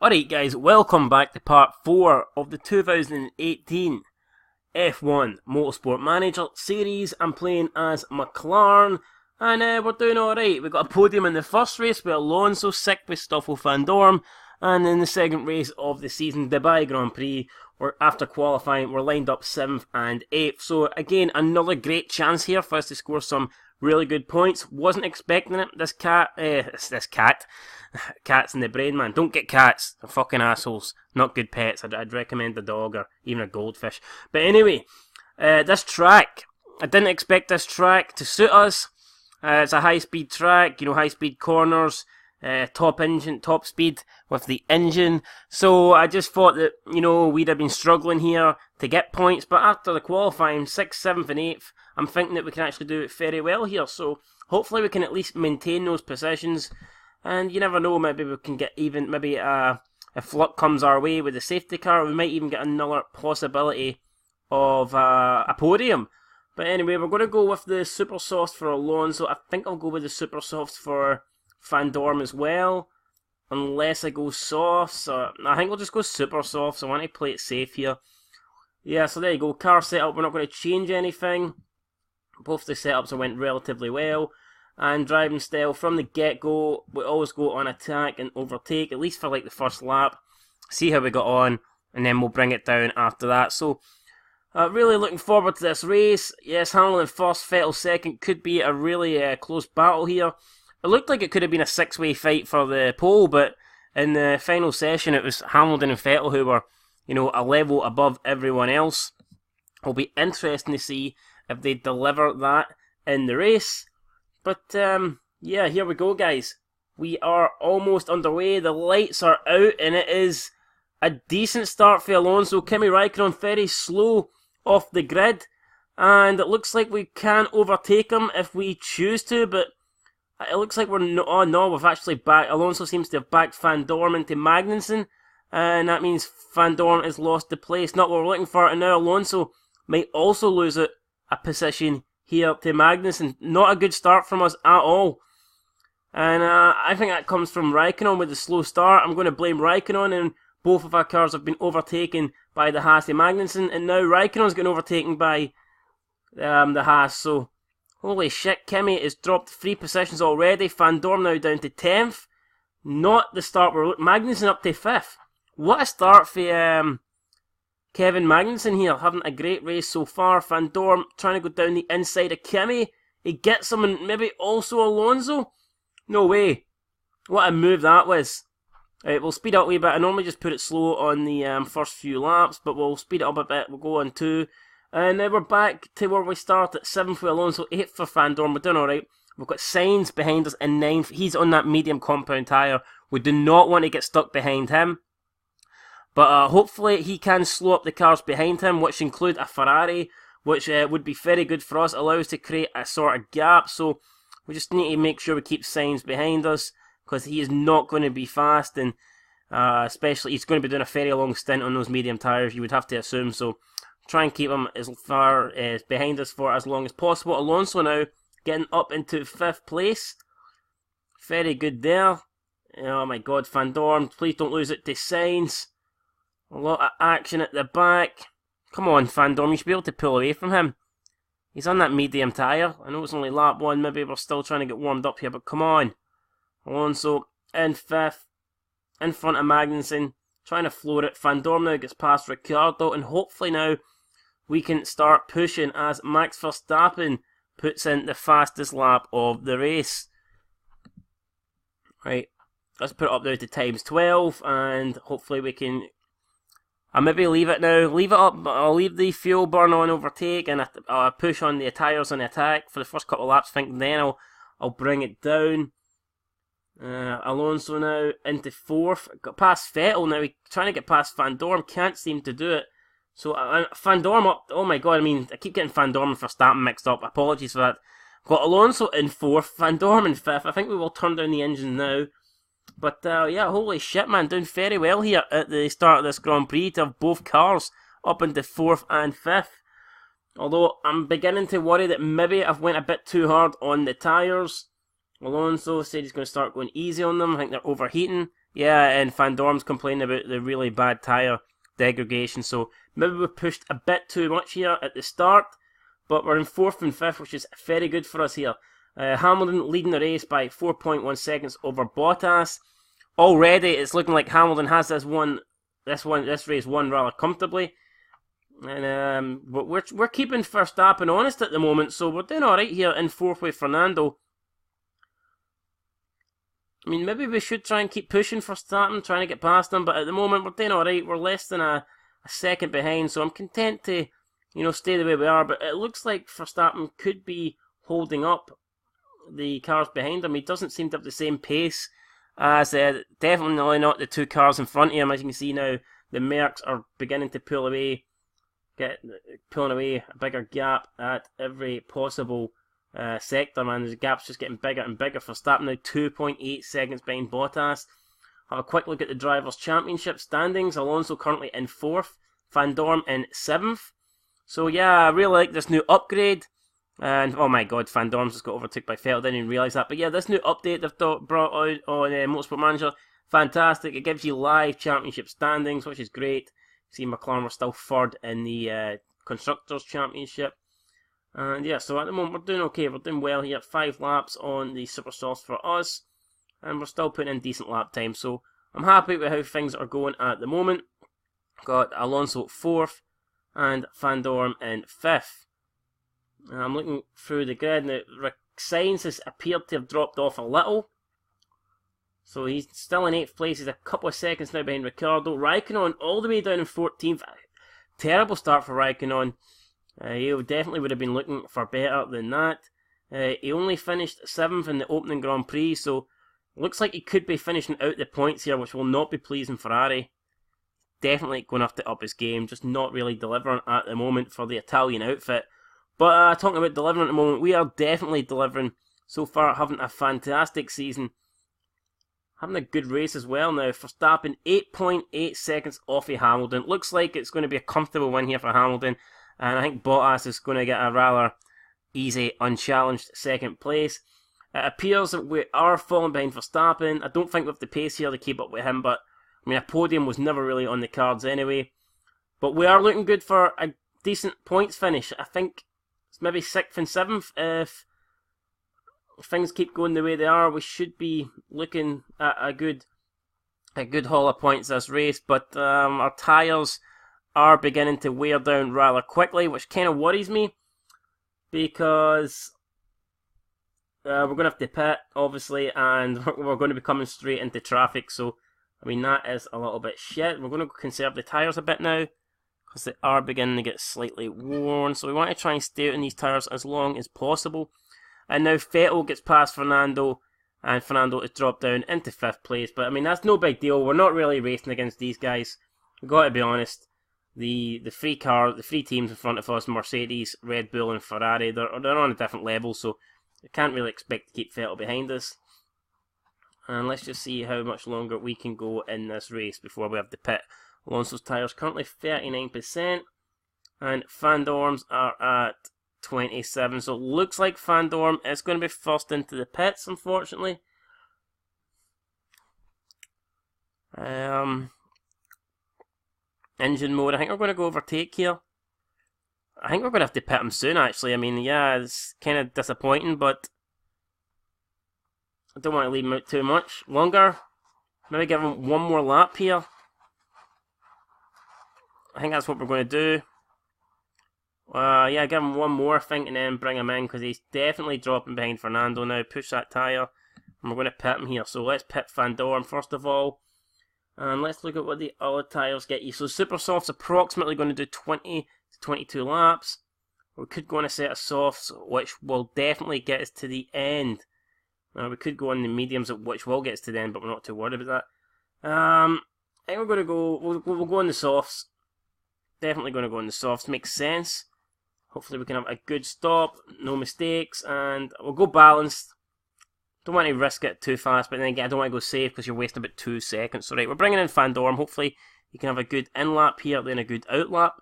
Alright guys, welcome back to part 4 of the 2018 F1 Motorsport Manager series. I'm playing as McLaren and we're doing alright. We got a podium in the first race with Alonso, sick with Stoffel Van Dorn, and in the second race of the season, Dubai Grand Prix, after qualifying, we're lined up 7th and 8th. So again, another great chance here for us to score some really good points. Wasn't expecting it. This cat, cats in the brain, man. Don't get cats. They're fucking assholes. Not good pets. I'd recommend a dog or even a goldfish. But anyway, this track, I didn't expect this track to suit us. It's a high-speed track, you know, high-speed corners, top speed with the engine. So I just thought that, you know, we'd have been struggling here to get points. But after the qualifying, 6th, 7th and 8th, I'm thinking that we can actually do it very well here. So hopefully we can at least maintain those positions. And you never know, maybe we can get even, maybe if luck comes our way with the safety car, we might even get another possibility of a podium. But anyway, we're going to go with the super softs for Alonso. I think I'll go with the super softs for Van Dorn as well, unless I go softs. I think we'll just go super softs. I want to play it safe here. Yeah, so there you go. Car setup, we're not going to change anything. Both the setups went relatively well. And driving style, from the get-go, we always go on attack and overtake, at least for like the first lap. See how we got on, and then we'll bring it down after that. So, really looking forward to this race. Yes, Hamilton first, Vettel second. Could be a really close battle here. It looked like it could have been a six-way fight for the pole, but in the final session it was Hamilton and Vettel who were, you know, a level above everyone else. It'll be interesting to see if they deliver that in the race. But, yeah, here we go, guys. We are almost underway. The lights are out, and it is a decent start for Alonso. Kimi Raikkonen very slow off the grid, and it looks like we can overtake him if we choose to, but it looks like we're we've actually backed. Alonso seems to have backed Van Dorn into Magnussen, and that means Van Dorn has lost the place. Not what we're looking for, and now Alonso might also lose a position here to Magnussen. Not a good start from us at all. And I think that comes from Raikkonen with the slow start. I'm going to blame Raikkonen, and both of our cars have been overtaken by the Haas and Magnussen, and now Raikkonen's getting overtaken by the Haas. So, holy shit, Kimi has dropped 3 positions already. Van Dorn now down to 10th. Not the start. Magnussen up to 5th. What a start for Kevin Magnussen here, having a great race so far. Van Dorn trying to go down the inside of Kimi. He gets him, and maybe also Alonso. No way. What a move that was. Right, we'll speed up a wee bit. I normally just put it slow on the first few laps, but we'll speed it up a bit. We'll go on 2. And now we're back to where we start at 7th for Alonso, 8th for Van Dorn. We're doing alright. We've got Sainz behind us in 9th. He's on that medium compound tyre. We do not want to get stuck behind him. But hopefully he can slow up the cars behind him, which include a Ferrari, which would be very good for us, allow us to create a sort of gap. So we just need to make sure we keep Sainz behind us, because he is not going to be fast, and especially he's going to be doing a very long stint on those medium tyres, you would have to assume. So try and keep him as far behind us for as long as possible. Alonso now getting up into 5th place. Very good there. Oh my god, Van Dorn, please don't lose it to Sainz. A lot of action at the back. Come on, Van Dorn, you should be able to pull away from him. He's on that medium tyre. I know it's only lap 1, maybe we're still trying to get warmed up here, but come on. Alonso in 5th, in front of Magnussen, trying to floor it. Van Dorn now gets past Ricciardo, and hopefully now we can start pushing as Max Verstappen puts in the fastest lap of the race. Right, let's put it up now to times 12, and hopefully we can... I'll maybe leave it now. Leave it up, but I'll leave the fuel burn on overtake, and I'll push on the tyres on the attack for the first couple of laps, thinking then I'll bring it down. Alonso now into 4th. Got past Vettel now. He's trying to get past Van Dorn. Can't seem to do it. So Van Dorn up. Oh my god, I mean, I keep getting Van Dorn and Verstappen mixed up. Apologies for that. Got Alonso in 4th. Van Dorn in 5th. I think we will turn down the engine now. But yeah, holy shit, man, doing very well here at the start of this Grand Prix to have both cars up into 4th and 5th. Although I'm beginning to worry that maybe I've went a bit too hard on the tyres. Alonso said he's going to start going easy on them. I think they're overheating. Yeah, and Van Dorm's complaining about the really bad tyre degradation, so maybe we pushed a bit too much here at the start, but we're in 4th and 5th, which is very good for us here. Hamilton leading the race by 4.1 seconds over Bottas. Already, it's looking like Hamilton has this race won rather comfortably. And but we're keeping Verstappen honest at the moment, so we're doing all right here in 4th with Fernando. I mean, maybe we should try and keep pushing Verstappen, trying to get past him, but at the moment we're doing all right. We're less than a second behind, so I'm content to, stay the way we are. But it looks like Verstappen could be holding up the cars behind him. He doesn't seem to have the same pace as definitely not the 2 cars in front of him. As you can see now, the Mercs are beginning to pulling away a bigger gap at every possible sector, man. The gap's just getting bigger and bigger. Verstappen now 2.8 seconds behind Bottas. Have a quick look at the Drivers' Championship standings. Alonso currently in 4th, Van Dorm in 7th. So yeah, I really like this new upgrade. And oh my god, Van Dorm's just got overtook by Vettel. Didn't even realise that. But yeah, this new update they've brought out on Motorsport Manager, fantastic. It gives you live championship standings, which is great. See, McLaren were still 3rd in the Constructors' Championship. And yeah, so at the moment we're doing okay. We're doing well here. 5 laps on the Super Softs for us. And we're still putting in decent lap time. So I'm happy with how things are going at the moment. Got Alonso 4th and Van Dorm in 5th. I'm looking through the grid now. Sainz has appeared to have dropped off a little. So he's still in 8th place. He's a couple of seconds now behind Ricciardo. Raikkonen all the way down in 14th. Terrible start for Raikkonen. He definitely would have been looking for better than that. He only finished 7th in the opening Grand Prix, so looks like he could be finishing out the points here, which will not be pleasing Ferrari. Definitely going to have to up his game, just not really delivering at the moment for the Italian outfit. But talking about delivering at the moment, we are definitely delivering so far, having a fantastic season. Having a good race as well now. Verstappen 8.8 seconds off of Hamilton. Looks like it's going to be a comfortable win here for Hamilton. And I think Bottas is going to get a rather easy, unchallenged 2nd place. It appears that we are falling behind Verstappen. I don't think we have the pace here to keep up with him. But, I mean, a podium was never really on the cards anyway. But we are looking good for a decent points finish. I think it's maybe 6th and 7th. If things keep going the way they are, we should be looking at a good haul of points this race. But our tyres are beginning to wear down rather quickly, which kind of worries me, because we're going to have to pit, obviously, and we're going to be coming straight into traffic. So, I mean, that is a little bit shit. We're going to conserve the tyres a bit now, because they are beginning to get slightly worn. So we want to try and stay out in these tyres as long as possible. And now Vettel gets past Fernando, and Fernando is dropped down into 5th place. But I mean, that's no big deal. We're not really racing against these guys. We've got to be honest. The three teams in front of us, Mercedes, Red Bull and Ferrari, they're on a different level, so we can't really expect to keep Vettel behind us. And let's just see how much longer we can go in this race before we have to pit. Alonso's tyres currently 39%, and Van Dorm's are at 27, so it looks like Van Dorm is going to be first into the pits, unfortunately. Engine mode, I think we're going to go overtake here. I think we're going to have to pit him soon, actually. I mean, yeah, it's kind of disappointing, but I don't want to leave him out too much longer. Maybe give him one more lap here. I think that's what we're going to do. Yeah, give him one more, I think, and then bring him in, because he's definitely dropping behind Fernando now. Push that tyre, and we're going to pit him here. So let's pit Van Dorn first of all. And let's look at what the other tyres get you. So Super Soft's approximately going to do 20 to 22 laps. We could go on a set of softs, which will definitely get us to the end. We could go on the mediums, which will get us to the end, but we're not too worried about that. I think we're going to go, we'll go on the softs. Definitely going to go on the softs, makes sense. Hopefully we can have a good stop, no mistakes, and we'll go balanced. Don't want to risk it too fast, but then again, I don't want to go safe because you're wasting about 2 seconds. So right, we're bringing in Van Dorm. Hopefully you can have a good in-lap here, then a good out-lap.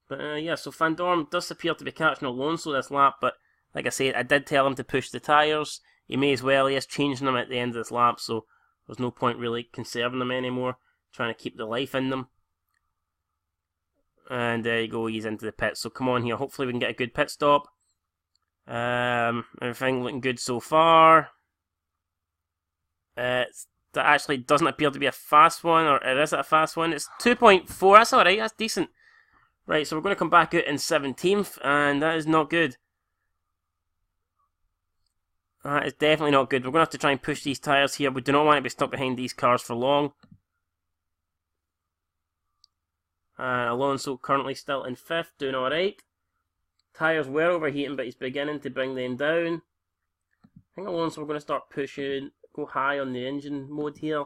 But yeah, so Van Dorm does appear to be catching Alonso this lap, but like I said, I did tell him to push the tyres. he may as well. He is changing them at the end of this lap, so there's no point really conserving them anymore, trying to keep the life in them. And there you go, he's into the pit. So come on here, hopefully we can get a good pit stop. Everything looking good so far. That actually doesn't appear to be a fast one, or is it a fast one? It's 2.4, that's alright, that's decent. Right, so we're going to come back out in 17th, and that is not good. That is definitely not good. We're going to have to try and push these tyres here. We do not want to be stuck behind these cars for long. Alonso currently still in 5th, doing alright. Tyres were overheating, but he's beginning to bring them down. I think Alonso we're going to start pushing, go high on the engine mode here.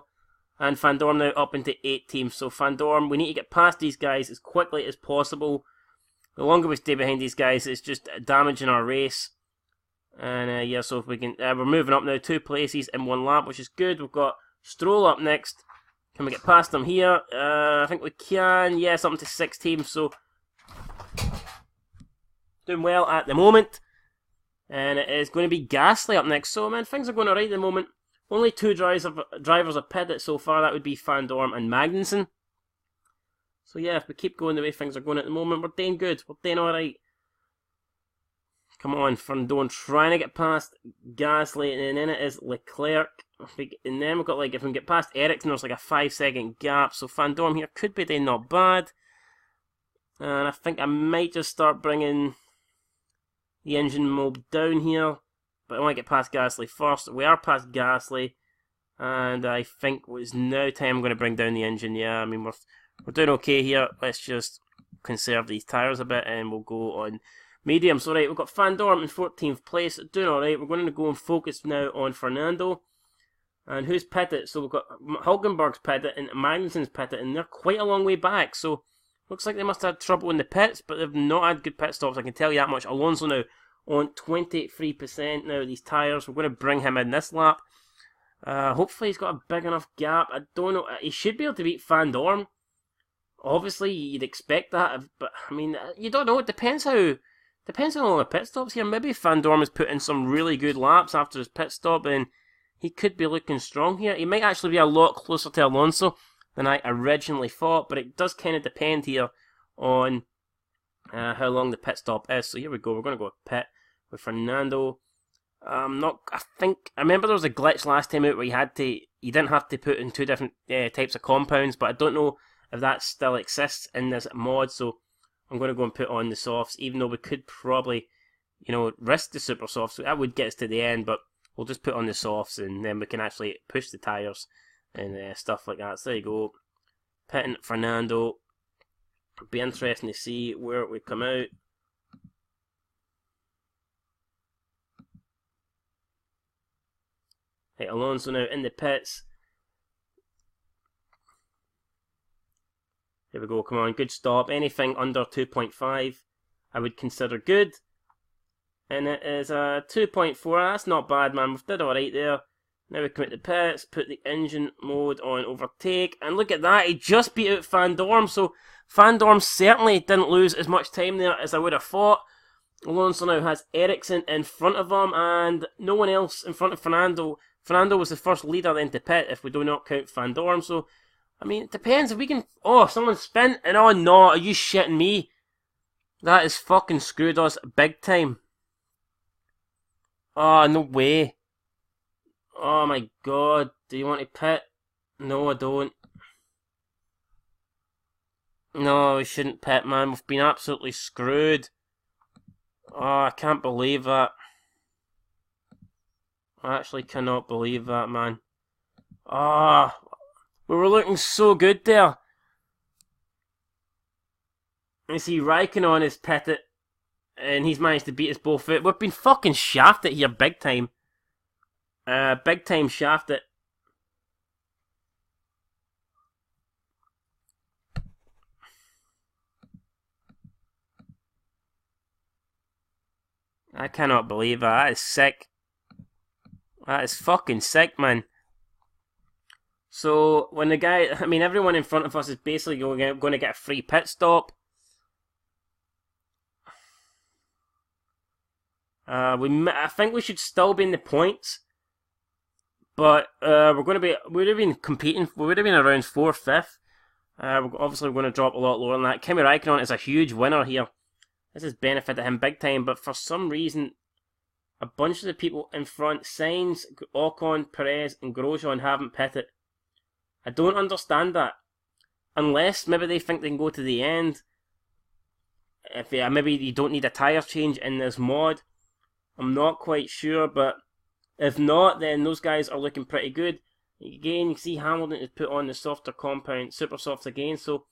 And Van Dorn now up into 18th. So Van Dorn, we need to get past these guys as quickly as possible. The longer we stay behind these guys, it's just damaging our race. And yeah, so if we can, we're moving up now 2 places in 1 lap, which is good. We've got Stroll up next. Can we get past them here? I think we can. Yes, up to 16th. So doing well at the moment. And it is going to be Gasly up next. So man, things are going alright at the moment. Only 2 drivers have pitted so far. That would be Van Dorn and Magnussen. So yeah, if we keep going the way things are going at the moment, we're doing good. We're doing alright. Come on, Van Dorn trying to get past Gasly, and then it is Leclerc. And then we've got, like, if we can get past Ericsson, there's like a 5-second gap. So Van Dorn here could be doing not bad. And I think I might just start bringing the engine mode down here. But I want to get past Gasly first. We are past Gasly. And I think it's now time I'm going to bring down the engine. Yeah, I mean, we're doing okay here. Let's just conserve these tyres a bit and we'll go on medium. So right, we've got Van Dorn in 14th place. Doing alright. We're going to go and focus now on Fernando. And who's pitted? So we've got Hulkenberg's pitted and Magnussen's pitted. And they're quite a long way back. So looks like they must have had trouble in the pits. But they've not had good pit stops. I can tell you that much. Alonso now on 23% now, these tyres. We're going to bring him in this lap. Hopefully he's got a big enough gap. I don't know. He should be able to beat Van Dorn. Obviously, you'd expect that. But, I mean, you don't know. It depends on all the pit stops here. Maybe Van Dorn has put in some really good laps after his pit stop, and he could be looking strong here. He might actually be a lot closer to Alonso than I originally thought, but it does kind of depend here on how long the pit stop is. So here we go. We're going to go pit with Fernando. I remember there was a glitch last time out where you didn't have to put in 2 different types of compounds, but I don't know if that still exists in this mod. So I'm going to go and put on the softs, even though we could probably, risk the super softs. So that would get us to the end, but we'll just put on the softs and then we can actually push the tyres and stuff like that. So there you go. Pitting Fernando. It'll be interesting to see where we come out. Right, Alonso now in the pits. Here we go, come on, good stop. Anything under 2.5 I would consider good. And it is a 2.4, that's not bad, man. We've did alright there. Now we come out the pits, put the engine mode on overtake. And look at that, he just beat out Van Dorn. So Van Dorn certainly didn't lose as much time there as I would have thought. Alonso now has Ericsson in front of him and no one else in front of Fernando. Fernando was the first leader then to pit if we do not count Van Dorn. So, I mean, it depends if we can... Oh, someone spent and oh no, are you shitting me? That is fucking screwed us big time. Oh, no way. Oh my god, do you want to pit? No, I don't. No, we shouldn't pit, man. We've been absolutely screwed. Oh, I can't believe that. I actually cannot believe that, man. Ah, we were looking so good there. You see, Raikkonen is pitted, and he's managed to beat us both out. We've been fucking shafted here, big time. Big time shafted. I cannot believe that. That is sick. That is fucking sick, man. So, when the guy... I mean, everyone in front of us is basically going to get a free pit stop. I think we should still be in the points. But we would have been competing, we would have been around 4th, 5th. Obviously, we're going to drop a lot lower than that. Kimi Raikkonen is a huge winner here. This has benefited him big time, but for some reason, a bunch of the people in front, Sainz, Ocon, Perez, and Grosjean haven't pitted. I don't understand that. Unless maybe they think they can go to the end. If maybe you don't need a tyre change in this mod. I'm not quite sure, but if not, then those guys are looking pretty good. Again, you see Hamilton has put on the softer compound, super soft again, so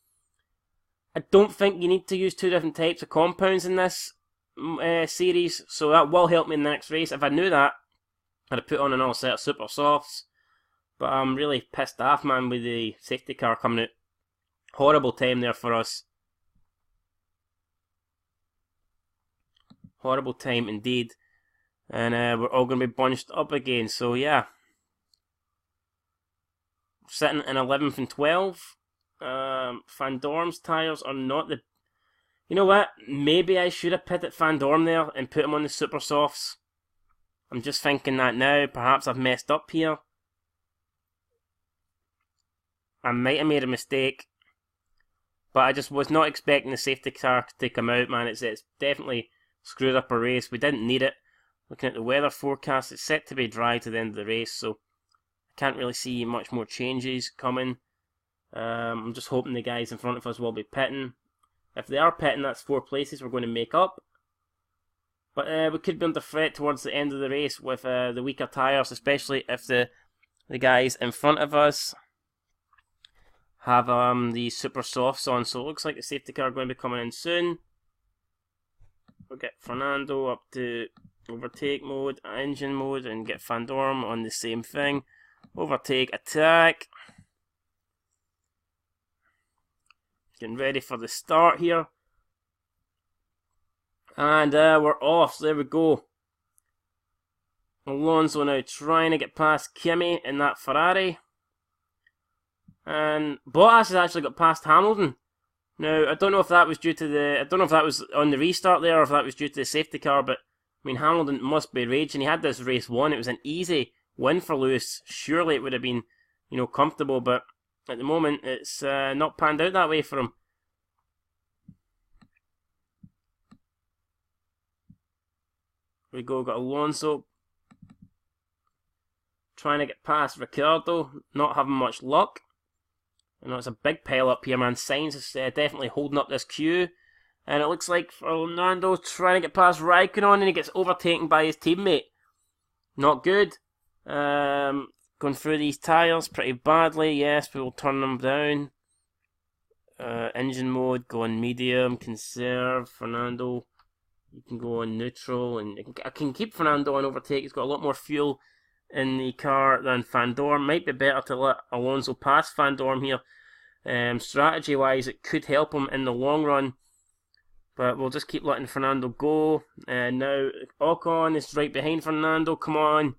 I don't think you need to use 2 different types of compounds in this series, so that will help me in the next race. If I knew that, I'd have put on another set of super softs, but I'm really pissed off, man, with the safety car coming out. Horrible time there for us. Horrible time indeed. And we're all going to be bunched up again, so yeah. Sitting in 11th and 12th. Van Dorm's tyres are not the... You know what? Maybe I should have pitted Van Dorm there and put him on the super softs. I'm just thinking that now. Perhaps I've messed up here. I might have made a mistake. But I just was not expecting the safety car to come out, man. It's definitely screwed up a race. We didn't need it. Looking at the weather forecast, it's set to be dry to the end of the race, so I can't really see much more changes coming. I'm just hoping the guys in front of us will be pitting. If they are pitting, that's 4 places we're going to make up. But we could be under threat towards the end of the race with the weaker tyres, especially if the guys in front of us have the super softs on. So it looks like the safety car are going to be coming in soon. We'll get Fernando up to overtake mode, engine mode, and get Van Dorm on the same thing. Overtake, attack. Getting ready for the start here. And we're off, so there we go. Alonso now trying to get past Kimi in that Ferrari. And Bottas has actually got past Hamilton. Now, I don't know if that was due to the... I don't know if that was on the restart there, or if that was due to the safety car, but I mean, Hamilton must be raging. He had this race won. It was an easy win for Lewis. Surely it would have been, you know, comfortable, but at the moment it's not panned out that way for him. We got Alonso trying to get past Ricciardo, not having much luck. I know it's a big pile up here, man. Sainz is definitely holding up this queue. And it looks like Fernando trying to get past Raikkonen, and he gets overtaken by his teammate. Not good. Going through these tyres pretty badly. Yes, we will turn them down. Engine mode, go on medium, conserve. Fernando, you can go on neutral, and I can keep Fernando on overtake. He's got a lot more fuel in the car than Van Dorm. Might be better to let Alonso pass Van Dorm here. Strategy wise, it could help him in the long run. But we'll just keep letting Fernando go. Now Ocon is right behind Fernando. Come on.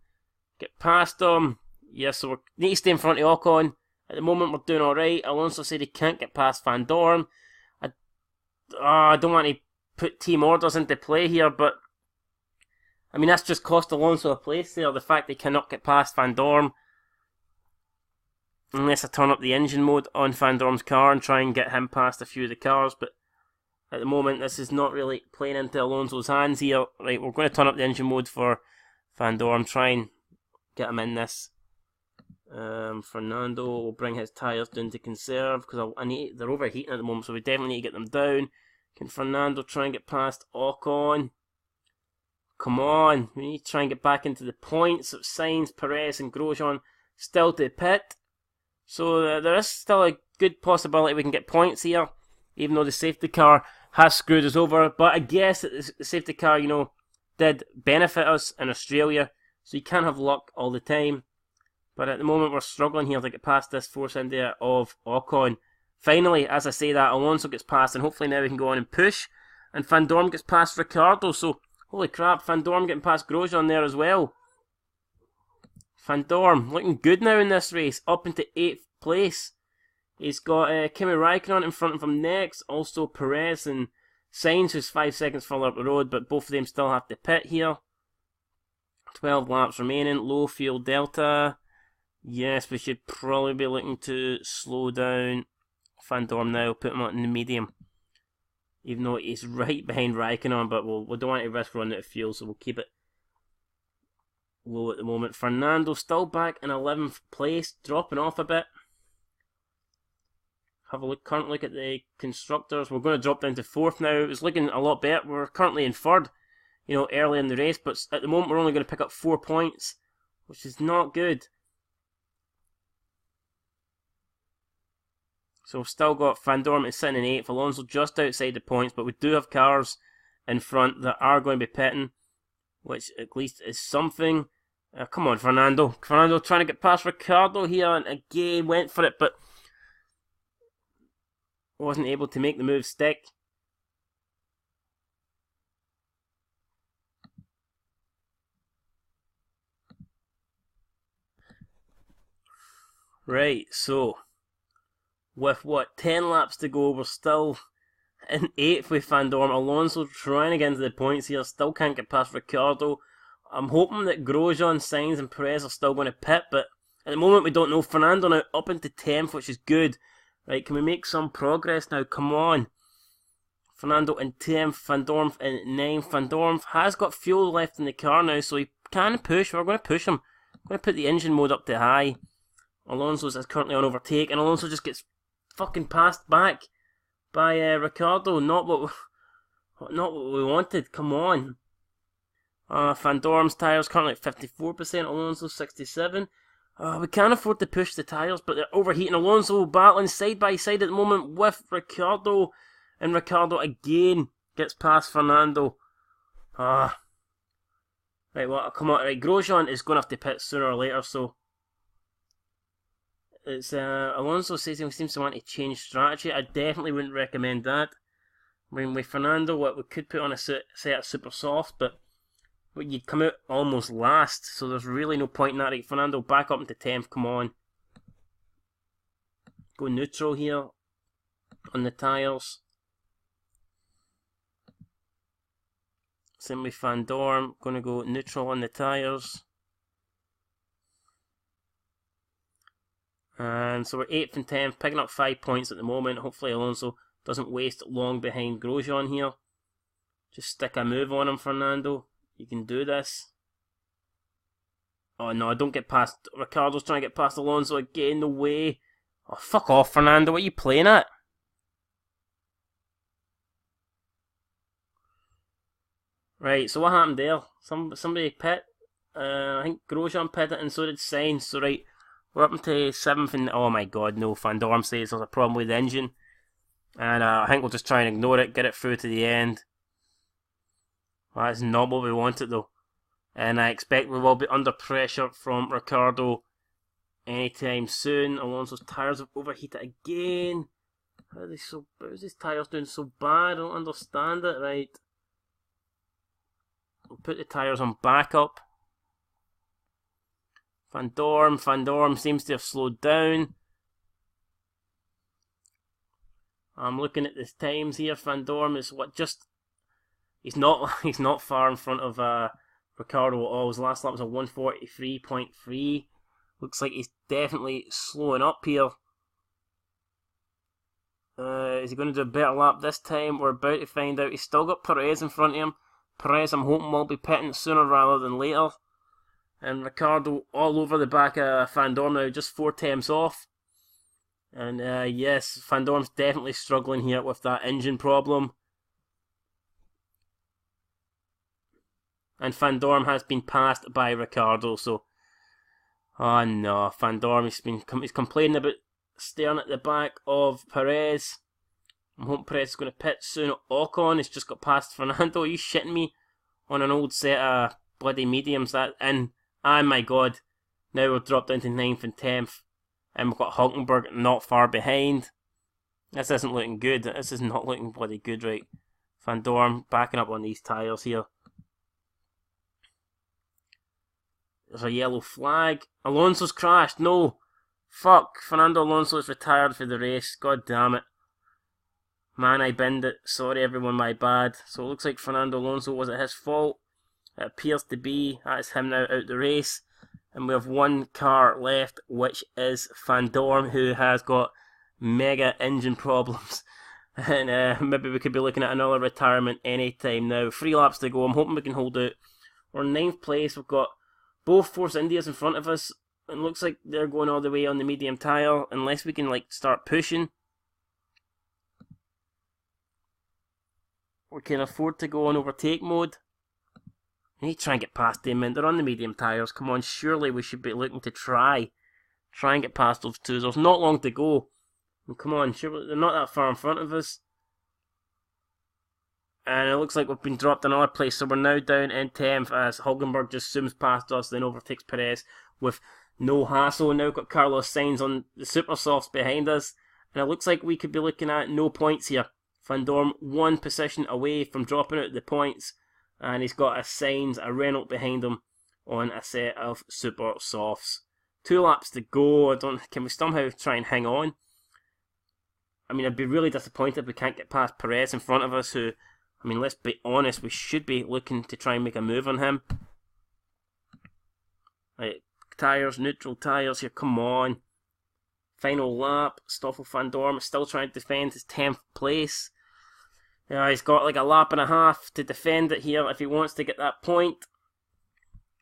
Get past him. Yes, so we need to stay in front of Ocon. At the moment we're doing alright. Alonso said he can't get past Van Dorm. I don't want to put team orders into play here, but I mean that's just cost Alonso a place there. The fact they cannot get past Van Dorm. Unless I turn up the engine mode on Van Dorm's car and try and get him past a few of the cars, but at the moment, this is not really playing into Alonso's hands here. Right, we're going to turn up the engine mode for Van Dorm, try and get him in this. Fernando will bring his tyres down to conserve, because they're overheating at the moment, so we definitely need to get them down. Can Fernando try and get past Ocon? Come on, we need to try and get back into the points of Sainz, Perez and Grosjean still to pit. So there is still a good possibility we can get points here, even though the safety car has screwed us over. But I guess that the safety car, you know, did benefit us in Australia, so you can't have luck all the time. But at the moment we're struggling here to get past this Force India of Ocon. Finally, as I say that, Alonso gets past, and hopefully now we can go on and push. And Van Dorm gets past Ricciardo, so holy crap, Van Dorm getting past Grosjean there as well. Van Dorm looking good now in this race, up into 8th place. He's got Kimi Raikkonen in front of him next, also Perez and Sainz, who's 5 seconds further up the road, but both of them still have to pit here. 12 laps remaining, low fuel delta. Yes, we should probably be looking to slow down Van Dorn now, put him on the medium. Even though he's right behind Raikkonen, but we don't want to risk running out of fuel, so we'll keep it low at the moment. Fernando still back in 11th place, dropping off a bit. Have a current look at the constructors. We're going to drop down to 4th now. It's looking a lot better. We're currently in 3rd, early in the race, but at the moment we're only going to pick up 4 points, which is not good. So we've still got Van Dorn is sitting in 8th, Alonso just outside the points, but we do have cars in front that are going to be pitting, which at least is something. Come on, Fernando. Fernando trying to get past Ricciardo here, and again went for it, but wasn't able to make the move stick. Right, so with 10 laps to go, we're still in 8th with Van Dorn. Alonso trying to get into the points here, still can't get past Ricciardo. I'm hoping that Grosjean, Sainz and Perez are still going to pit, but at the moment we don't know. Fernando now up into 10th, which is good. Right, can we make some progress now? Come on. Fernando in 10th, Van Dorn in 9th. Van Dorn has got fuel left in the car now, so he can push. We're going to push him. I'm going to put the engine mode up to high. Alonso is currently on overtake, and Alonso just gets fucking passed back by Ricciardo. Not what we wanted. Come on. Van Dorn's tyres currently at 54%. Alonso 67%. We can't afford to push the tyres, but they're overheating. Alonso battling side by side at the moment with Ricciardo, and Ricciardo again gets past Fernando. Right, well, come on. Right, Grosjean is going to have to pit sooner or later, so it's Alonso says he seems to want to change strategy. I definitely wouldn't recommend that. I mean, with Fernando, we could put on a set of super soft, but you'd come out almost last, so there's really no point in that. Right, Fernando back up into 10th, come on. Go neutral here on the tyres. Same with Van Dorn, going to go neutral on the tyres. And so we're 8th and 10th, picking up 5 points at the moment. Hopefully Alonso doesn't waste long behind Grosjean here. Just stick a move on him, Fernando. You can do this. Oh no, don't get past. Ricciardo's trying to get past Alonso again. No way. Oh, fuck off, Fernando. What are you playing at? Right, so what happened there? Somebody pit. I think Grosjean pitted and so did Sainz. So right, we're up into 7th and... Oh my god, no. Van Dorn says there's a problem with the engine. And I think we'll just try and ignore it, get it through to the end. Well, that's not what we wanted though. And I expect we will be under pressure from Ricciardo anytime soon. Alonso's tyres have overheated again. How is his tyres doing so bad? I don't understand it. Right. We'll put the tyres on backup. Van Dorn seems to have slowed down. I'm looking at the times here. Van Dorn is he's not far in front of Ricciardo at all. His last lap was a 1:43.3. Looks like he's definitely slowing up here. Is he going to do a better lap this time? We're about to find out. He's still got Perez in front of him. Perez, I'm hoping, will be pitting sooner rather than later. And Ricciardo all over the back of Van Dorn now, just 4 temps off. And yes, Van Dorn's definitely struggling here with that engine problem. And Van Dorn has been passed by Ricciardo, so... Oh no, Van Dorn, he's complaining about staring at the back of Perez. I'm hoping Perez is going to pit soon. Ocon has just got past Fernando. Are you shitting me? On an old set of bloody mediums and my god, now we're dropped down to 9th and 10th. And we've got Hulkenberg not far behind. This isn't looking good. This is not looking bloody good, right? Van Dorn backing up on these tyres here. There's a yellow flag. Alonso's crashed. No. Fuck. Fernando Alonso is retired for the race. God damn it. Man, I binned it. Sorry everyone, my bad. So it looks like Fernando Alonso, was it his fault? It appears to be. That is him now out the race. and we have one car left, which is Van Dorn, who has got mega engine problems. And maybe we could be looking at another retirement any time now. 3 laps to go. I'm hoping we can hold out. We're in 9th place. We've got both Force Indias in front of us. It looks like they're going all the way on the medium tyre, unless we can start pushing. We can afford to go on overtake mode. We need to try and get past them, and they're on the medium tyres. Come on, surely we should be looking to try and get past those two. There's not long to go. And come on, surely they're not that far in front of us. And it looks like we've been dropped another place, so we're now down in 10th as Hulkenberg just zooms past us, then overtakes Perez with no hassle. And now we've got Carlos Sainz on the super softs behind us, and it looks like we could be looking at no points here. Van Dorn 1 position away from dropping out the points, and he's got a Sainz, a Renault behind him on a set of super softs. 2 laps to go. Can we somehow try and hang on? I mean, I'd be really disappointed if we can't get past Perez in front of us, who, I mean, let's be honest, we should be looking to try and make a move on him. Right, tyres, neutral tyres here, come on. Final lap, Stoffel Van Dorn is still trying to defend his 10th place. He's got like a lap and a half to defend it here if he wants to get that point.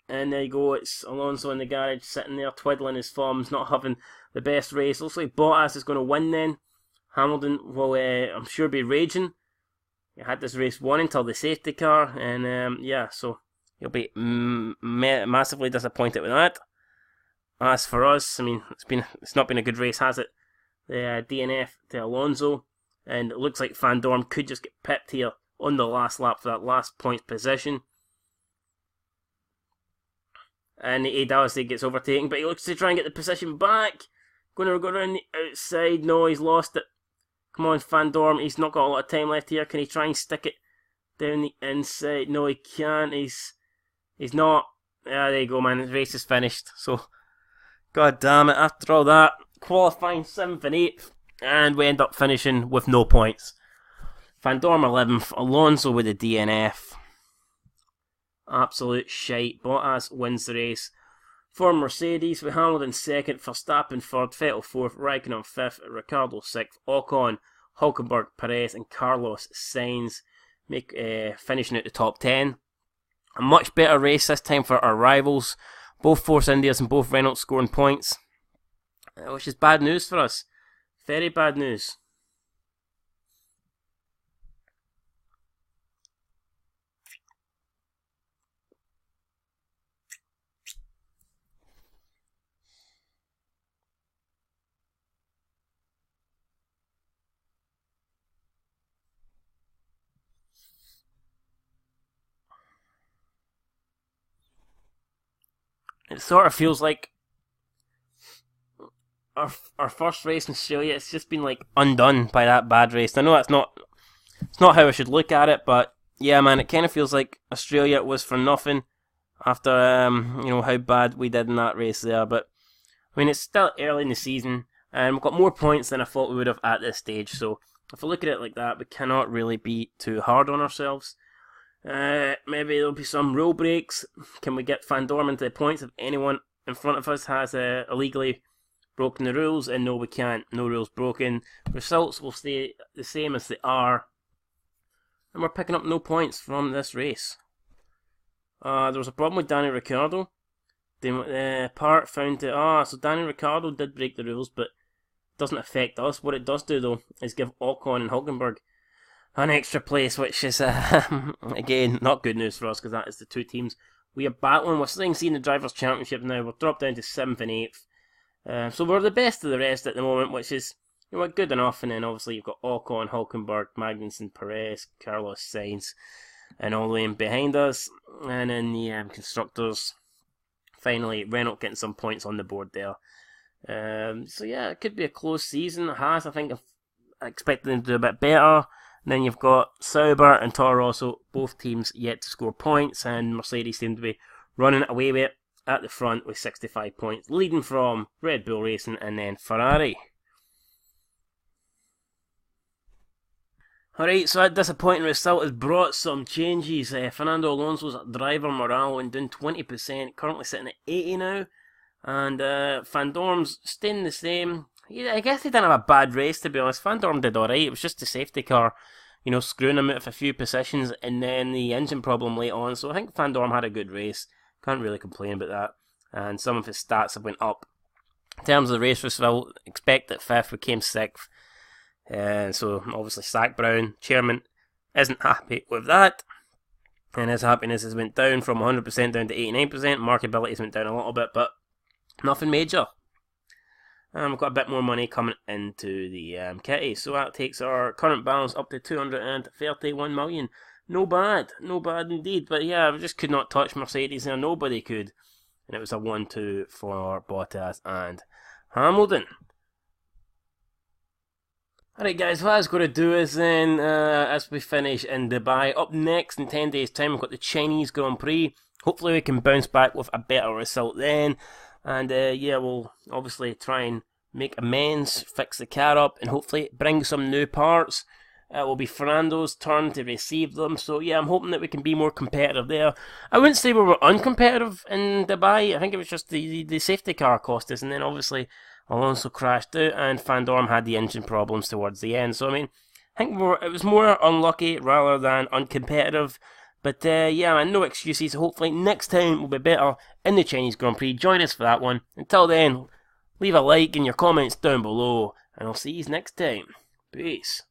And there you go, it's Alonso in the garage sitting there twiddling his thumbs, not having the best race. Looks like Bottas is going to win then. Hamilton will, I'm sure, be raging. He had this race won until the safety car, and yeah, so he'll be massively disappointed with that. As for us, I mean, it's not been a good race, has it? The DNF to Alonso, and it looks like Van Dorn could just get pipped here on the last lap for that last points position. And he does, he gets overtaken, but he looks to try and get the position back. Going to go around the outside, no, he's lost it. Come on, Van Dorn, he's not got a lot of time left here. Can he try and stick it down the inside? No, he can't. He's not. Yeah, there you go, man. The race is finished. So, god damn it, after all that, qualifying 7th and 8th, and we end up finishing with no points. Van Dorn 11th, Alonso with a DNF. Absolute shite. Bottas wins the race. For Mercedes, with Hamilton 2nd, Verstappen 3rd, Vettel 4th, Raikkonen 5th, Ricciardo 6th, Ocon, Hulkenberg, Perez and Carlos Sainz finishing out the top 10. A much better race this time for our rivals. Both Force Indias and both Renault scoring points, which is bad news for us. Very bad news. It sort of feels like our first race in Australia, it's just been like undone by that bad race. I know it's not how I should look at it, but yeah, man, it kind of feels like Australia was for nothing after how bad we did in that race there. But I mean, it's still early in the season, and we've got more points than I thought we would have at this stage. So if we look at it like that, we cannot really be too hard on ourselves. Maybe there'll be some rule breaks. Can we get Van Dorn into the points if anyone in front of us has illegally broken the rules? And no, we can't. No rules broken. Results will stay the same as they are. And we're picking up no points from this race. There was a problem with Danny Ricciardo. The part found that, so Danny Ricciardo did break the rules, but it doesn't affect us. What it does do, though, is give Ocon and Hulkenberg an extra place, which is, again, not good news for us, because that is the two teams we are battling. We're still seeing the Drivers' Championship now. We're dropped down to 7th and 8th. So we're the best of the rest at the moment, which is good enough. And then, obviously, you've got Ocon, Hulkenberg, Magnussen, Perez, Carlos Sainz, and all the way in behind us. And then the Constructors, finally, Renault getting some points on the board there. So, yeah, it could be a close season. Haas, I think, I expected them to do a bit better. And then you've got Sauber and Toro Rosso, both teams yet to score points, and Mercedes seem to be running away with it at the front with 65 points, leading from Red Bull Racing and then Ferrari. Alright, so that disappointing result has brought some changes. Fernando Alonso's driver morale went down 20%, currently sitting at 80 now. And Van Dorm's staying the same. Yeah, I guess he didn't have a bad race, to be honest. Van Dorm did alright. It was just the safety car, you know, screwing him out of a few positions, and then the engine problem late on. So I think Van Dorm had a good race. Can't really complain about that. And some of his stats have went up. In terms of the race result, expect that 5th became 6th. So obviously Zach Brown, chairman, isn't happy with that. And his happiness has went down from 100% down to 89%. Markability's went down a little bit, but nothing major. We've got a bit more money coming into the kitty, so that takes our current balance up to 231 million. No bad indeed. But yeah, we just could not touch Mercedes, and nobody could. And it was a 1-2 for Bottas and Hamilton. Alright guys, what I was going to do is then, as we finish in Dubai, up next in 10 days time we've got the Chinese Grand Prix. Hopefully we can bounce back with a better result then. And yeah, we'll obviously try and make amends, fix the car up, and hopefully bring some new parts. It will be Fernando's turn to receive them. So yeah, I'm hoping that we can be more competitive there. I wouldn't say we were uncompetitive in Dubai. I think it was just the safety car cost us. And then obviously Alonso crashed out and Van Dorm had the engine problems towards the end. So I mean, I think it was more unlucky rather than uncompetitive. But yeah, man, no excuses. Hopefully next time will be better in the Chinese Grand Prix. Join us for that one. Until then, leave a like and your comments down below. And I'll see you next time. Peace.